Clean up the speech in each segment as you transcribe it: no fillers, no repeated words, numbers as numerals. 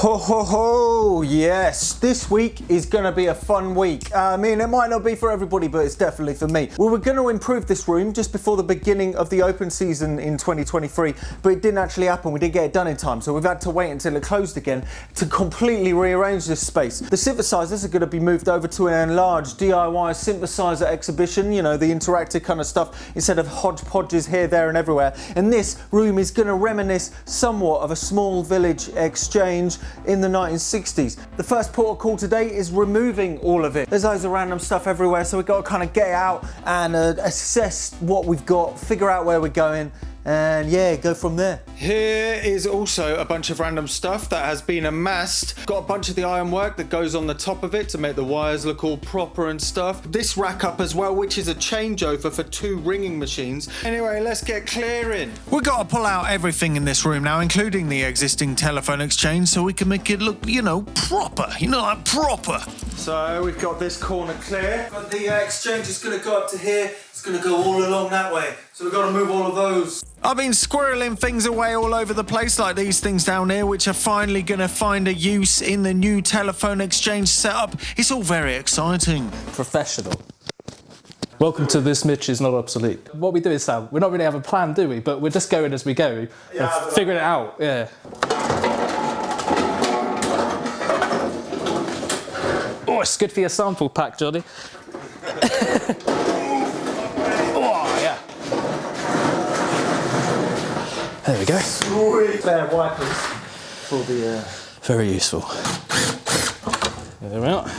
Ho ho ho, yes, this week is going to be a fun week. I mean, it might not be for everybody, but it's definitely for me. We were going to improve this room just before the beginning of the open season in 2023, but it didn't actually happen. We didn't get it done in time, so we've had to wait until it closed again to completely rearrange this space. The synthesizers are going to be moved over to an enlarged DIY synthesizer exhibition, you know, the interactive kind of stuff, instead of hodgepodges here, there and everywhere. And this room is going to reminisce somewhat of a small village exchange in the 1960s. The first port of call today is removing all of it. There's loads of random stuff everywhere, so we've got to kind of get it out and assess what we've got, figure out where we're going, and yeah, go from there. Here is also a bunch of random stuff that has been amassed. Got a bunch of the ironwork that goes on the top of it to make the wires look all proper and stuff. This rack up as well, which is a changeover for 2 ringing machines. Anyway, let's get clearing. We've got to pull out everything in this room now, including the existing telephone exchange, so we can make it look, you know, proper. You know, like proper. So we've got this corner clear, but the exchange is going to go up to here. It's going to go all along that way, so we've got to move all of those. I've been squirreling things away all over the place, like these things down here, which are finally going to find a use in the new telephone exchange setup. It's all very exciting. Professional. Welcome to This Mitch is Not Obsolete. What we do is, Sam, we don't really have a plan, do we? But we're just going as we go, figuring it out, yeah. Oh, it's good for your sample pack, Johnny. Oh, yeah. There we go. Sweet. Spare wipers for the... Very useful. There we are.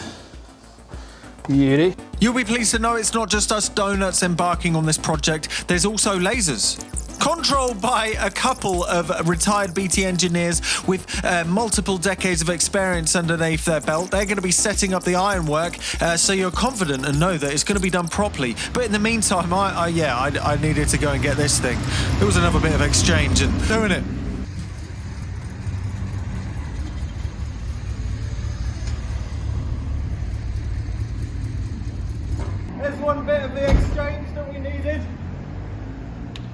Beauty. You'll be pleased to know it's not just us donuts embarking on this project, there's also lasers. Controlled by a couple of retired BT engineers with multiple decades of experience underneath their belt. They're going to be setting up the ironwork, so you're confident and know that it's going to be done properly. But in the meantime, I needed to go and get this thing. It was another bit of exchange and doing it. There's one bit of the exchange that we needed.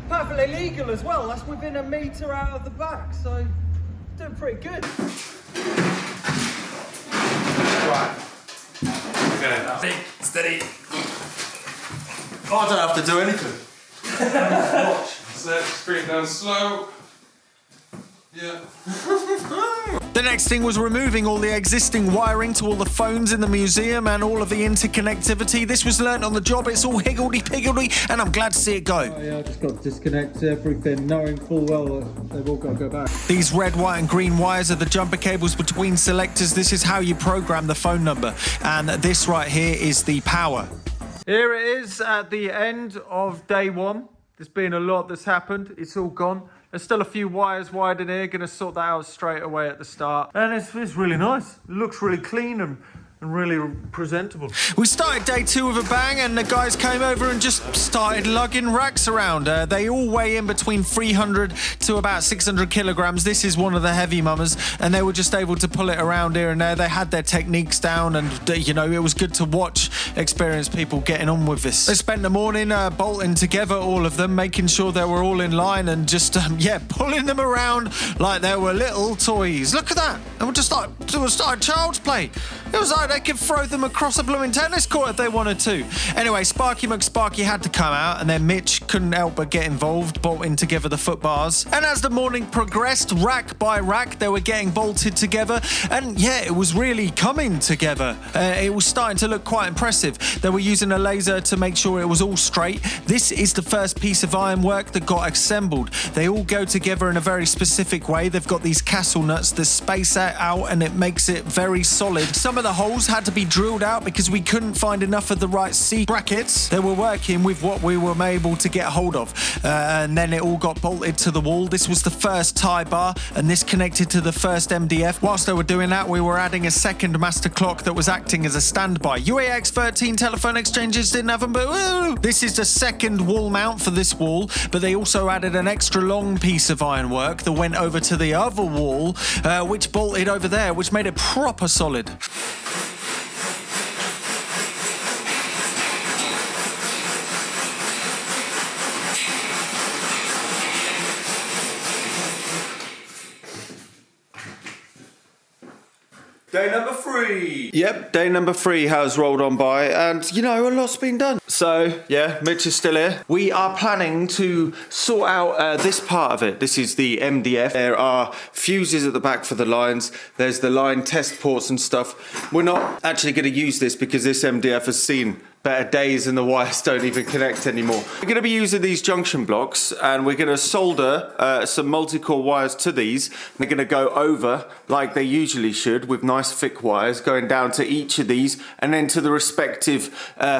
Perfectly legal as well. That's within a metre out of the back, so doing pretty good. Right. Okay. Steady. Oh, I don't have to do anything. Watch. Set, screen down slow. Yeah. The next thing was removing all the existing wiring to all the phones in the museum and all of the interconnectivity. This was learnt on the job. It's all higgledy-piggledy, and I'm glad to see it go. Oh, yeah, I just got to disconnect everything, knowing full well that they've all got to go back. These red, white and green wires are the jumper cables between selectors. This is how you program the phone number. And this right here is the power. Here it is at the end of day one. There's been a lot that's happened. It's all gone. There's still a few wires wired in here. Going to sort that out straight away at the start. And it's really nice. It looks really clean and really presentable. We started day 2 with a bang, and the guys came over and just started lugging racks around. They all weigh in between 300 to about 600 kilograms. This is one of the heavy mummers, and they were just able to pull it around here and there. They had their techniques down, and you know, it was good to watch experienced people getting on with this. They spent the morning bolting together all of them, making sure they were all in line, and just pulling them around like they were little toys. Look at that! And we'll just start child's play. It was like they could throw them across a blooming tennis court if they wanted to. Anyway, Sparky McSparky had to come out, and then Mitch couldn't help but get involved, bolting together the foot bars. And as the morning progressed, rack by rack, they were getting bolted together, and yeah, it was really coming together. It was starting to look quite impressive. They were using a laser to make sure it was all straight. This is the first piece of ironwork that got assembled. They all go together in a very specific way. They've got these castle nuts that space it out, and it makes it very solid. Some of the holes had to be drilled out because we couldn't find enough of the right C brackets. They were working with what we were able to get hold of, and then it all got bolted to the wall. This was the first tie bar, and this connected to the first MDF. Whilst they were doing that, we were adding a second master clock that was acting as a standby. UAX13 telephone exchanges didn't have them, but woo! This is the second wall mount for this wall, but they also added an extra long piece of ironwork that went over to the other wall, which bolted over there, which made it proper solid. Day number 3. Yep, day number 3 has rolled on by, and you know, a lot's been done. So, yeah, Mitch is still here. We are planning to sort out this part of it. This is the MDF. There are fuses at the back for the lines. There's the line test ports and stuff. We're not actually going to use this because this MDF has seen better days and the wires don't even connect anymore. We're going to be using these junction blocks, and we're going to solder some multi-core wires to these. They're going to go over like they usually should with nice thick wires going down to each of these and then to the respective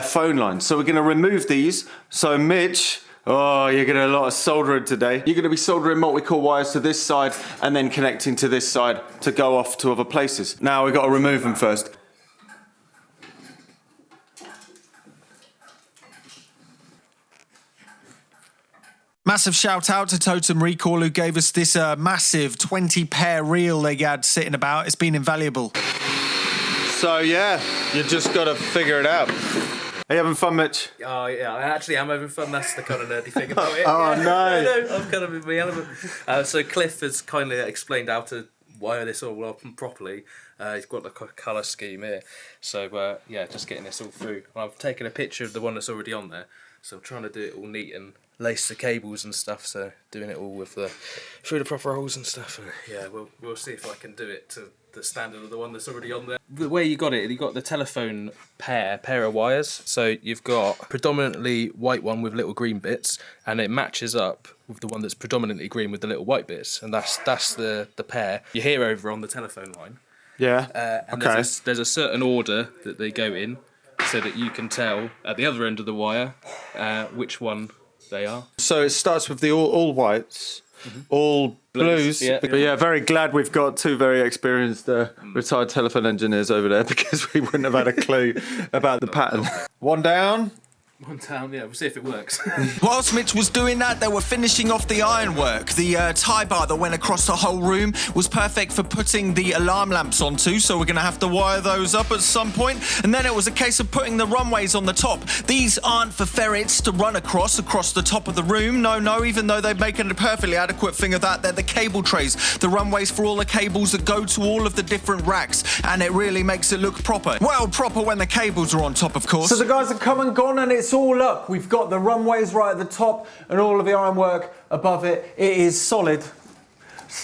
phone lines. So we're going to remove these. So Mitch, oh, you're going to do a lot of soldering today. You're going to be soldering multi-core wires to this side and then connecting to this side to go off to other places. Now we've got to remove them first. Massive shout out to Totem Recall who gave us this massive 20 pair reel they had sitting about. It's been invaluable. So yeah, you just got to figure it out. Are you having fun, Mitch? Oh yeah, I actually am having fun. That's the kind of nerdy thing about it. Oh no! I'm kind of in my element. So Cliff has kindly explained how to wire this all up properly. He's got the colour scheme here. So yeah, just getting this all through. I've taken a picture of the one that's already on there. So I'm trying to do it all neat and lace the cables and stuff. So doing it all with through the proper holes and stuff. And yeah, we'll see if I can do it to the standard of the one that's already on there. The way you got the telephone pair of wires. So you've got predominantly white one with little green bits, and it matches up with the one that's predominantly green with the little white bits, and that's the pair you hear over on the telephone line. Yeah. And okay. There's a certain order that they go in, so that you can tell at the other end of the wire which one they are. So it starts with the all whites, all blues. Yeah. But yeah, very glad we've got two very experienced retired telephone engineers over there, because we wouldn't have had a clue about the pattern. One down. One down, yeah, we'll see if it works. Whilst Mitch was doing that, they were finishing off the ironwork. The tie bar that went across the whole room was perfect for putting the alarm lamps onto, so we're going to have to wire those up at some point. And then it was a case of putting the runways on the top. These aren't for ferrets to run across the top of the room. No, even though they make a perfectly adequate thing of that, they're the cable trays. The runways for all the cables that go to all of the different racks, and it really makes it look proper. Well, proper when the cables are on top, of course. So the guys have come and gone, and it's all up. We've got the runways right at the top and all of the ironwork above it. It is solid.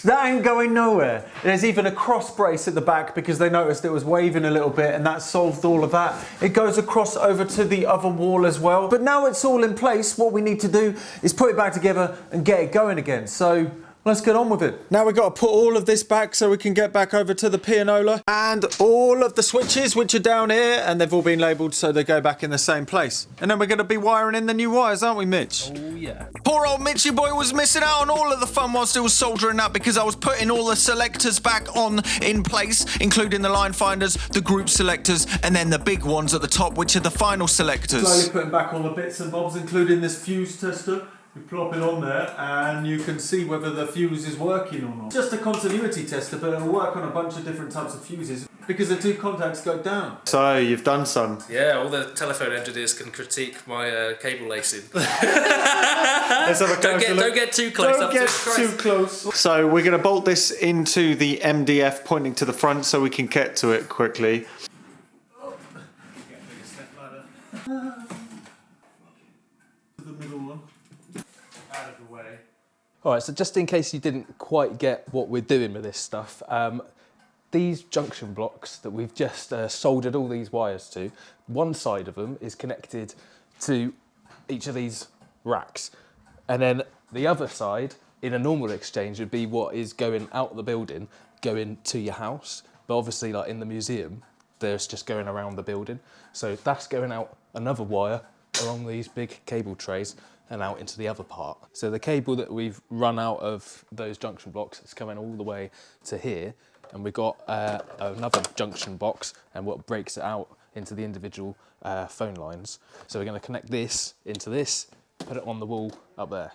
That ain't going nowhere. There's even a cross brace at the back because they noticed it was waving a little bit, and that solved all of that. It goes across over to the other wall as well. But now it's all in place, what we need to do is put it back together and get it going again. So let's get on with it. Now we've got to put all of this back so we can get back over to the pianola, and all of the switches which are down here, and they've all been labelled so they go back in the same place. And then we're going to be wiring in the new wires, aren't we, Mitch? Oh yeah. Poor old Mitchy boy was missing out on all of the fun whilst he was soldering up, because I was putting all the selectors back on in place, including the line finders, the group selectors, and then the big ones at the top, which are the final selectors. Slowly putting back all the bits and bobs, including this fuse tester. You plop it on there and you can see whether the fuse is working or not. Just a continuity tester, but it'll work on a bunch of different types of fuses because the two contacts go down. So you've done some. Yeah, all the telephone engineers can critique my cable lacing. Let's have a don't get too close. Don't get too close. So we're going to bolt this into the MDF pointing to the front so we can get to it quickly. The middle one. Out of the way. Alright, so just in case you didn't quite get what we're doing with this stuff, these junction blocks that we've just soldered all these wires to, one side of them is connected to each of these racks, and then the other side, in a normal exchange, would be what is going out the building, going to your house, but obviously like in the museum, there's just going around the building. So that's going out another wire along these big cable trays and out into the other part. So the cable that we've run out of those junction blocks is coming all the way to here, and we've got another junction box and what breaks it out into the individual phone lines. So we're going to connect this into this, put it on the wall up there.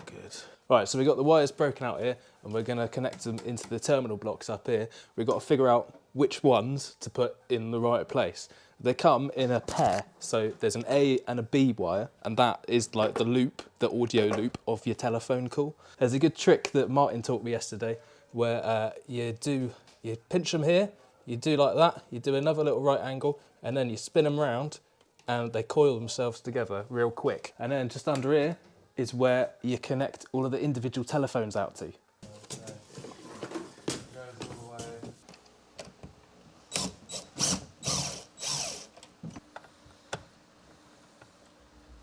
Good. Right, so we've got the wires broken out here, and we're going to connect them into the terminal blocks up here. We've got to figure out which ones to put in the right place. They come in a pair, so there's an A and a B wire, and that is like the loop, the audio loop of your telephone call. There's a good trick that Martin taught me yesterday, where you pinch them here, you do like that, you do another little right angle, and then you spin them round, and they coil themselves together real quick. And then just under here is where you connect all of the individual telephones out to.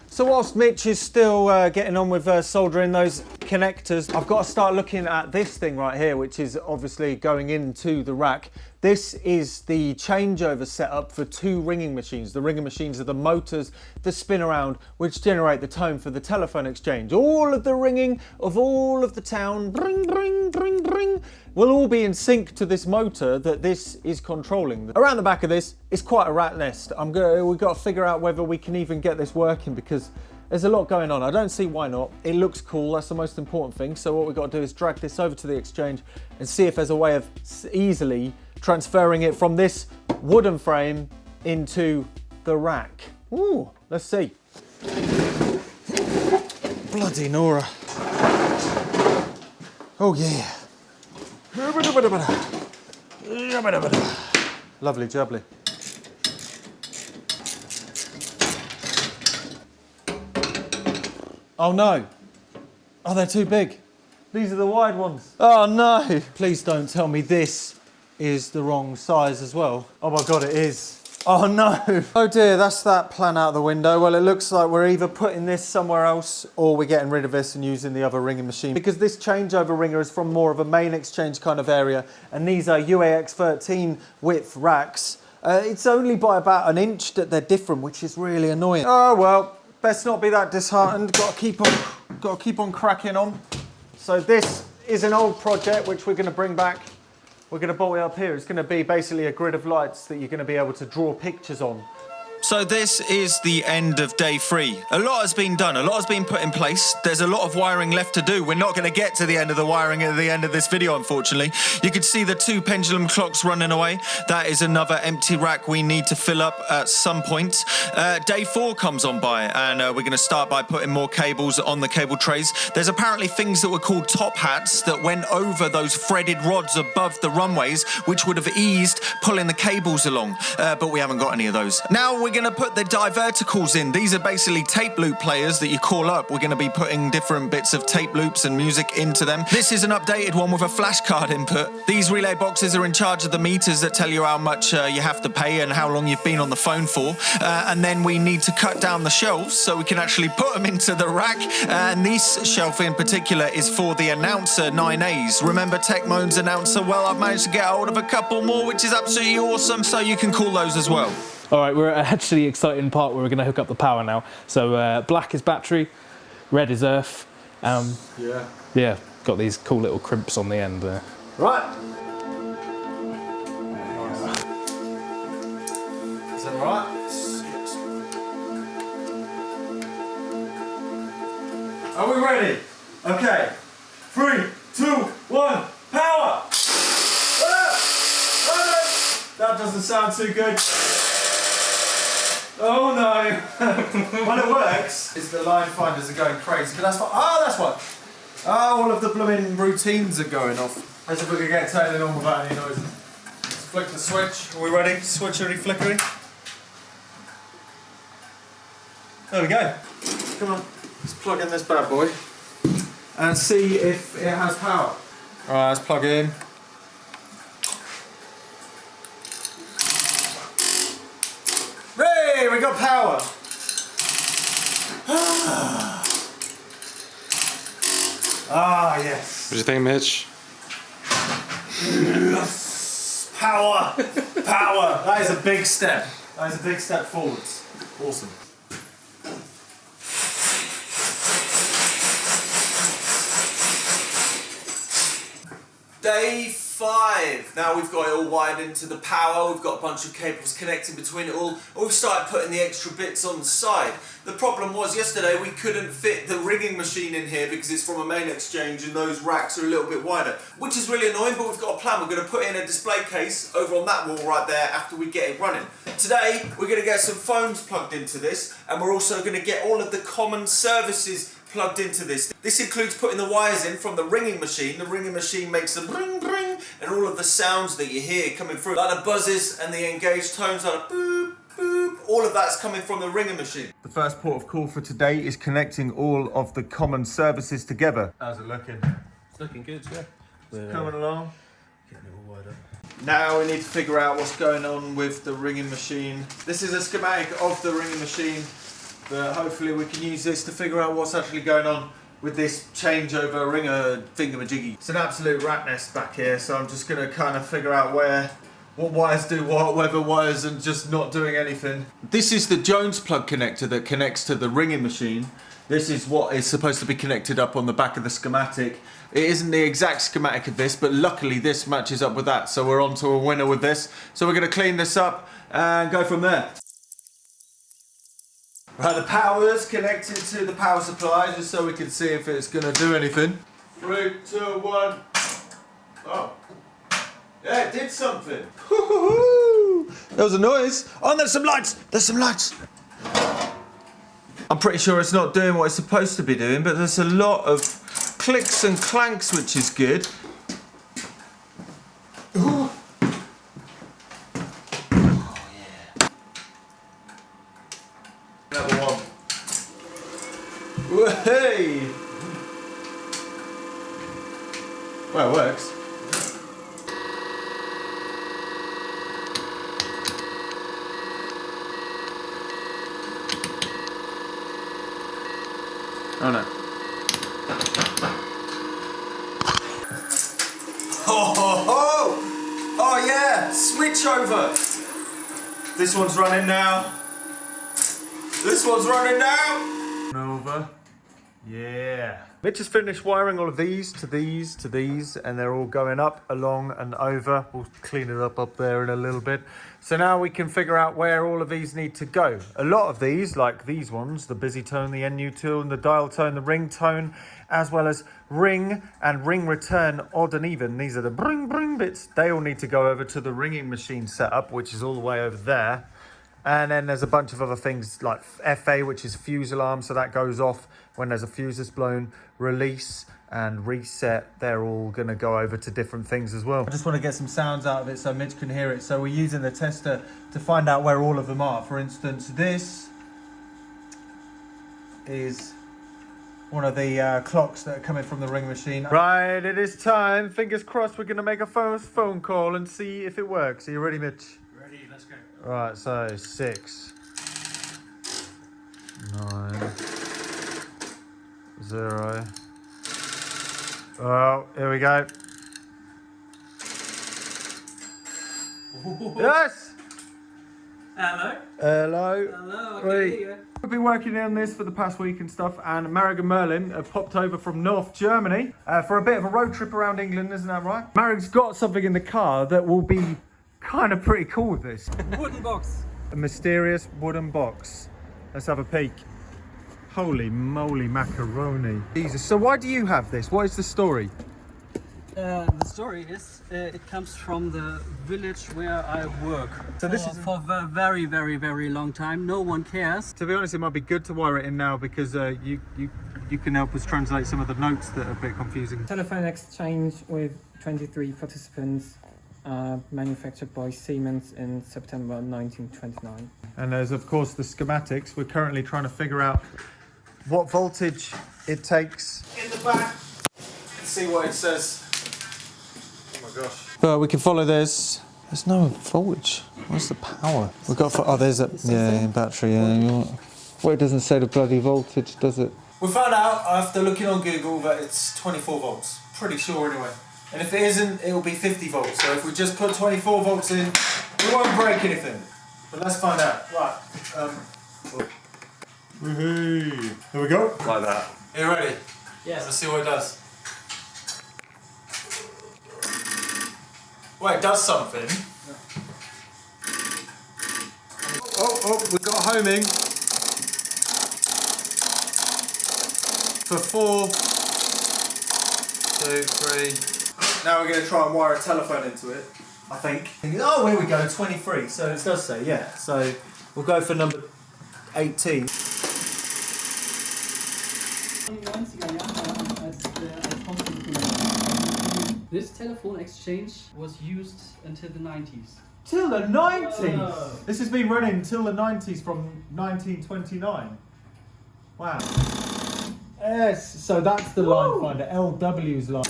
So whilst Mitch is still getting on with soldering those connectors, I've got to start looking at this thing right here, which is obviously going into the rack. This is the changeover setup for two ringing machines. The ringing machines are the motors that spin around, which generate the tone for the telephone exchange. All of the ringing of all of the town, bring, bring, bring, bring, will all be in sync to this motor that this is controlling. Around the back of this is quite a rat nest. We've got to figure out whether we can even get this working, because there's a lot going on. I don't see why not. It looks cool, that's the most important thing. So what we've got to do is drag this over to the exchange and see if there's a way of easily transferring it from this wooden frame into the rack. Ooh, let's see. Bloody Nora. Oh yeah. Lovely jubbly. Oh no. Oh, they're too big. These are the wide ones. Oh no. Please don't tell me this is the wrong size as well. Oh my God, it is. Oh no. Oh dear, that's that plan out the window. Well, it looks like we're either putting this somewhere else or we're getting rid of this and using the other ringing machine. Because this changeover ringer is from more of a main exchange kind of area, and these are UAX 13 width racks. It's only by about an inch that they're different, which is really annoying. Oh well, best not be that disheartened. Got to keep on cracking on. So this is an old project which we're going to bring back. We're going to bolt it up here. It's going to be basically a grid of lights that you're going to be able to draw pictures on. So this is the end of day 3. A lot has been done, a lot has been put in place. There's a lot of wiring left to do. We're not going to get to the end of the wiring at the end of this video, unfortunately. You can see the 2 pendulum clocks running away. That is another empty rack we need to fill up at some point. Day 4 comes on by, and we're going to start by putting more cables on the cable trays. There's apparently things that were called top hats that went over those threaded rods above the runways, which would have eased pulling the cables along, but we haven't got any of those. Now we're going to put the diverticals in. These are basically tape loop players that you call up. We're going to be putting different bits of tape loops and music into them. This is an updated one with a flashcard input. These relay boxes are in charge of the meters that tell you how much you have to pay and how long you've been on the phone for. And then we need to cut down the shelves so we can actually put them into the rack. And this shelf in particular is for the announcer 9As. Remember Techmoan's announcer? Well, I've managed to get hold of a couple more, which is absolutely awesome, so you can call those as well. All right, we're at actually exciting part where we're going to hook up the power now. So black is battery, red is earth. Yeah, got these cool little crimps on the end there. Right. Is that all right? Yes. Are we ready? Okay. 3, 2, 1, power! That doesn't sound too good. Oh no! When it works, is the line finders are going crazy. But that's fine. Oh, that's one. Oh, all of the blooming routines are going off. As if we could get totally on without any noises. Let's flick the switch. Are we ready? Switchery flickery. There we go. Come on. Let's plug in this bad boy and see if it has power. Alright, let's plug it in. Hey, we got power! Ah, yes. What do you think, Mitch? Yes. Power! Power! That is a big step. That is a big step forwards. Awesome. Day 5. Now we've got it all wired into the power, we've got a bunch of cables connecting between it all, and we've started putting the extra bits on the side. The problem was yesterday we couldn't fit the ringing machine in here because it's from a main exchange and those racks are a little bit wider, which is really annoying, but we've got a plan. We're going to put in a display case over on that wall right there after we get it running. Today we're going to get some phones plugged into this, and we're also going to get all of the common services plugged into this. This includes putting the wires in from the ringing machine. The ringing machine makes a ring ring, and all of the sounds that you hear coming through, like the buzzes and the engaged tones, like a boop, boop, all of that's coming from the ringer machine. The first port of call for today is connecting all of the common services together. How's it looking? It's looking good, yeah. It's coming along. Getting it all wired up. Now we need to figure out what's going on with the ringing machine. This is a schematic of the ringing machine, but hopefully we can use this to figure out what's actually going on with this changeover ringer thingamajiggy. It's an absolute rat nest back here, so I'm just going to kind of figure out what wires do what, whether wires and just not doing anything. This is the Jones plug connector that connects to the ringing machine. This is what is supposed to be connected up on the back of the schematic. It isn't the exact schematic of this, but luckily this matches up with that, so we're on to a winner with this. So we're going to clean this up and go from there. Right, the power's connected to the power supply, just so we can see if it's going to do anything. 3, 2, 1. Oh. Yeah, it did something. There was a noise. Oh, and there's some lights. There's some lights. I'm pretty sure it's not doing what it's supposed to be doing, but there's a lot of clicks and clanks, which is good. Ooh. Oh, yeah. Another one. Hey! Well, it works. Oh no. Oh yeah! Switch over! This one's running now. This one's running now! Over. Yeah. Mitch has finished wiring all of these to these to these, and they're all going up, along and over. We'll clean it up there in a little bit. So now we can figure out where all of these need to go. A lot of these, like these ones, the busy tone, the NU tone, the dial tone, the ring tone, as well as ring and ring return odd and even. These are the bring bring bits. They all need to go over to the ringing machine setup, which is all the way over there. And then there's a bunch of other things like FA, which is fuse alarm, so that goes off when there's a fuse that's blown. Release and reset, they're all going to go over to different things as well. I just want to get some sounds out of it so Mitch can hear it. So we're using the tester to find out where all of them are. For instance, this is one of the clocks that are coming from the ring machine. Right, it is time. Fingers crossed we're going to make a phone call and see if it works. Are you ready, Mitch? Ready, let's go. Right, so 6, 9, 0. Oh, here we go. Yes! Hello. Hello. Hello, I can hear you. We've been working on this for the past week and stuff, and Marek and Merlin have popped over from North Germany for a bit of a road trip around England, isn't that right? Marek's got something in the car that will be kind of pretty cool with this. Wooden box. A mysterious wooden box. Let's have a peek. Holy moly macaroni. Jesus, so why do you have this? What is the story? The story is, it comes from the village where I work. So this is for a very, very, very long time. No one cares. To be honest, it might be good to wire it in now because you can help us translate some of the notes that are a bit confusing. Telephone exchange with 23 participants, manufactured by Siemens in September 1929. And there's of course the schematics. We're currently trying to figure out what voltage it takes in the back. Let's see what it says. Oh my gosh. Well, we can follow this. There's no voltage. Where's the power? We've got, oh, there's a, yeah, battery. Yeah. Well, it doesn't say the bloody voltage, does it? We found out after looking on Google that it's 24 volts. Pretty sure anyway. And if it isn't, it will be 50 volts. So if we just put 24 volts in, we won't break anything. But let's find out. Right. Woohoo! Here we go. Like that. Are you ready? Yes. Let's see what it does. Well, it does something. Oh, we've got homing. For 4, 2, 3. Now we're going to try and wire a telephone into it, I think. Oh, here we go, 23. So it does say, yeah. So we'll go for number 18. This telephone exchange was used until the 90s. Till the 90s? Whoa. This has been running till the 90s from 1929. Wow. Yes, so that's the line finder, LW's line.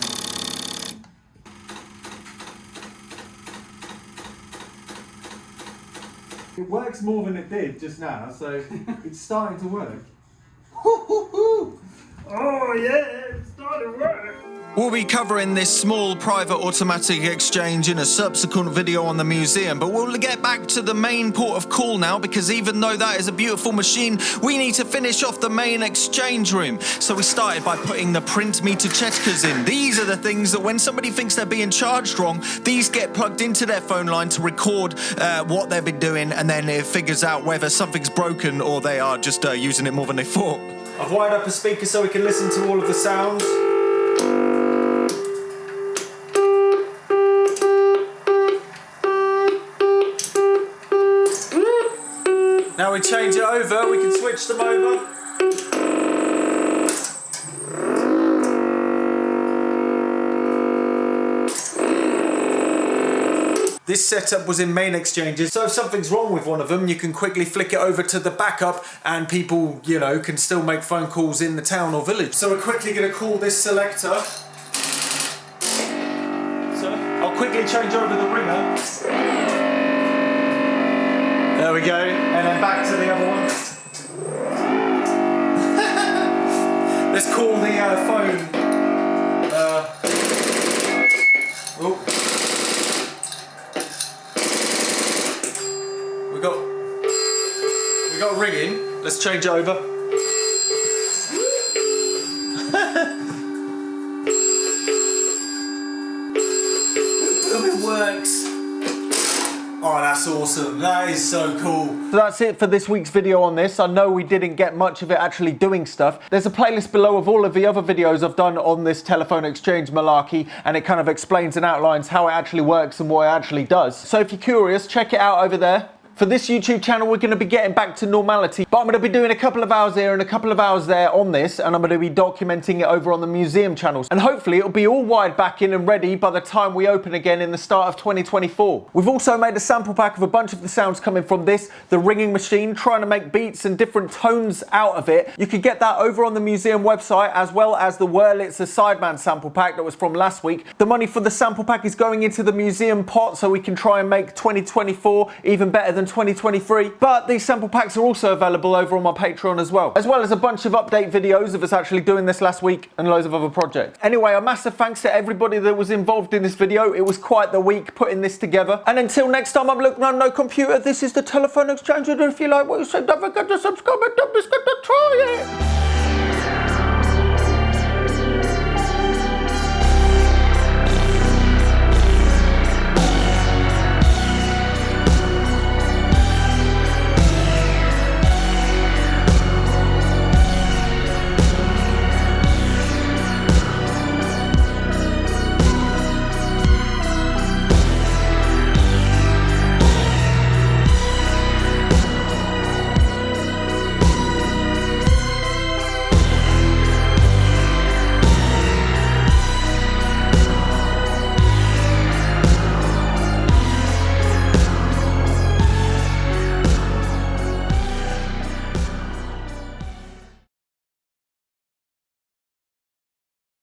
It works more than it did just now, so it's starting to work. Oh yeah, it's starting to work. We'll be covering this small private automatic exchange in a subsequent video on the museum, but we'll get back to the main port of call now, because even though that is a beautiful machine, we need to finish off the main exchange room. So we started by putting the print meter Chetkas in. These are the things that when somebody thinks they're being charged wrong, these get plugged into their phone line to record what they've been doing, and then it figures out whether something's broken or they are just using it more than they thought. I've wired up a speaker so we can listen to all of the sounds. Now we change it over, we can switch them over. This setup was in main exchanges, so if something's wrong with one of them, you can quickly flick it over to the backup and people, you know, can still make phone calls in the town or village. So we're quickly going to call this selector. So I'll quickly change over the ringer. There we go, and then back to the other one. Let's call the phone. Oh. We got ringing. Let's change it over. It works. Oh, that's awesome. That is so cool. So that's it for this week's video on this. I know we didn't get much of it actually doing stuff. There's a playlist below of all of the other videos I've done on this telephone exchange malarkey, and it kind of explains and outlines how it actually works and what it actually does. So if you're curious, check it out over there. For this YouTube channel, we're going to be getting back to normality, but I'm going to be doing a couple of hours here and a couple of hours there on this, and I'm going to be documenting it over on the museum channels. And hopefully it'll be all wired back in and ready by the time we open again in the start of 2024. We've also made a sample pack of a bunch of the sounds coming from this, the ringing machine, trying to make beats and different tones out of it. You could get that over on the museum website, as well as the Wurlitzer Sideman sample pack that was from last week. The money for the sample pack is going into the museum pot so we can try and make 2024 even better than 2023, but these sample packs are also available over on my Patreon as well as a bunch of update videos of us actually doing this last week and loads of other projects. Anyway, a massive thanks to everybody that was involved in this video. It was quite the week putting this together, and until next time, I'm looking on no computer. This is the telephone exchange, and if you like what you said, don't forget to subscribe and don't forget to try it.